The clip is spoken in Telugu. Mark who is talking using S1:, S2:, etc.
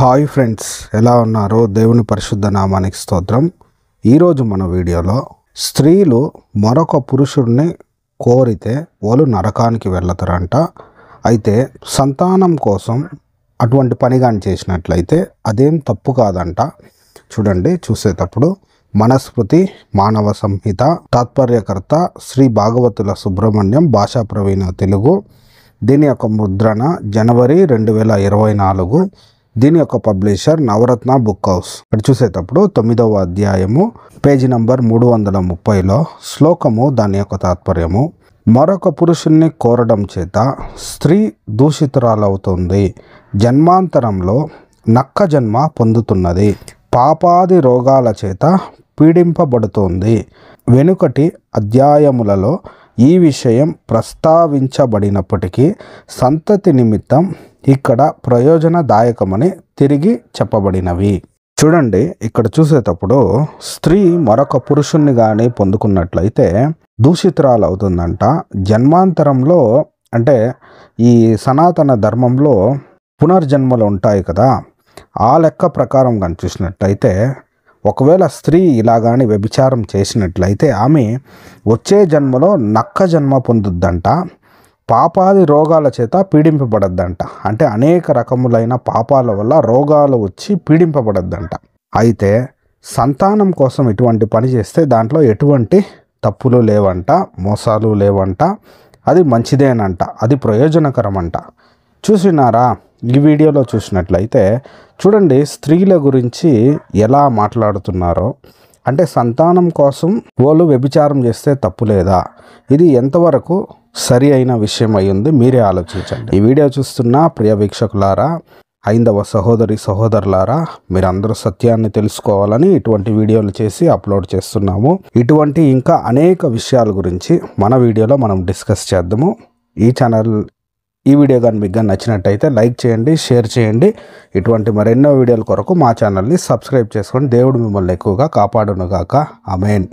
S1: హాయ్ ఫ్రెండ్స్, ఎలా ఉన్నారు? దేవుని పరిశుద్ధ నామానికి స్తోత్రం. ఈరోజు మన వీడియోలో స్త్రీలు మరొక పురుషుడిని కోరితే వాళ్ళు నరకానికి వెళ్తారంట. అయితే సంతానం కోసం అటువంటి పని కానీ చేసినట్లయితే అదేం తప్పు కాదంట. చూడండి, చూసేటప్పుడు మనస్మృతి మానవ సంహిత తాత్పర్యకర్త శ్రీ భాగవతుల సుబ్రహ్మణ్యం భాషా ప్రవీణ తెలుగు. దీని యొక్క ముద్రణ జనవరి 2024. దీని యొక్క పబ్లిషర్ నవరత్న బుక్ హౌస్. ఇక్కడ చూసేటప్పుడు 9వ అధ్యాయము పేజీ నంబర్ 330లో శ్లోకము, దాని యొక్క తాత్పర్యము: మరొక పురుషుణ్ణి కోరడం చేత స్త్రీ దూషితురాలవుతుంది, జన్మాంతరంలో నక్క జన్మ పొందుతున్నది, పాపాది రోగాల చేత పీడింపబడుతోంది. వెనుకటి అధ్యాయములలో ఈ విషయం ప్రస్తావించబడినప్పటికీ సంతతి నిమిత్తం ఇక్కడ ప్రయోజనదాయకమని తిరిగి చెప్పబడినవి. చూడండి, ఇక్కడ చూసేటప్పుడు స్త్రీ మరొక పురుషుణ్ణి కానీ పొందుకున్నట్లయితే దూషితురాలు అవుతుందంట. జన్మాంతరంలో అంటే ఈ సనాతన ధర్మంలో పునర్జన్మలు ఉంటాయి కదా, ఆ లెక్క ప్రకారం కానీ చూసినట్లయితే ఒకవేళ స్త్రీ ఇలాగాని వ్యభిచారం చేసినట్లయితే ఆమె వచ్చే జన్మలో నక్క జన్మ పొందుద్దంట, పాపాది రోగాల చేత పీడింపబడద్దంట. అంటే అనేక రకములైన పాపాల వల్ల రోగాలు వచ్చి పీడింపబడద్దంట. అయితే సంతానం కోసం ఇటువంటి పని చేస్తే దాంట్లో ఎటువంటి తప్పులు లేవంట, మోసాలు లేవంట, అది మంచిదేనంట, అది ప్రయోజనకరమంట. చూసినారా? ఈ వీడియోలో చూసినట్లయితే చూడండి, స్త్రీల గురించి ఎలా మాట్లాడుతున్నారో. అంటే సంతానం కోసం వాళ్ళు వ్యభిచారం చేస్తే తప్పు లేదా? ఇది ఎంతవరకు సరి అయిన విషయం అయ్యింది, మీరే ఆలోచించండి. ఈ వీడియో చూస్తున్న ప్రియ వీక్షకులారా, హైందవ సహోదరి సహోదరులారా, మీరందరూ సత్యాన్ని తెలుసుకోవాలని ఇటువంటి వీడియోలు చేసి అప్లోడ్ చేస్తున్నాము. ఇటువంటి ఇంకా అనేక విషయాల గురించి మన వీడియోలో మనం డిస్కస్ చేద్దాము. ఈ వీడియో కానీ మీకు నచ్చినట్టయితే లైక్ చేయండి, షేర్ చేయండి. ఇటువంటి మరెన్నో వీడియోల కొరకు మా ఛానల్ని సబ్స్క్రైబ్ చేసుకోండి. దేవుడు మిమ్మల్ని ఎక్కువగా కాపాడునుగాక. ఆమేన్.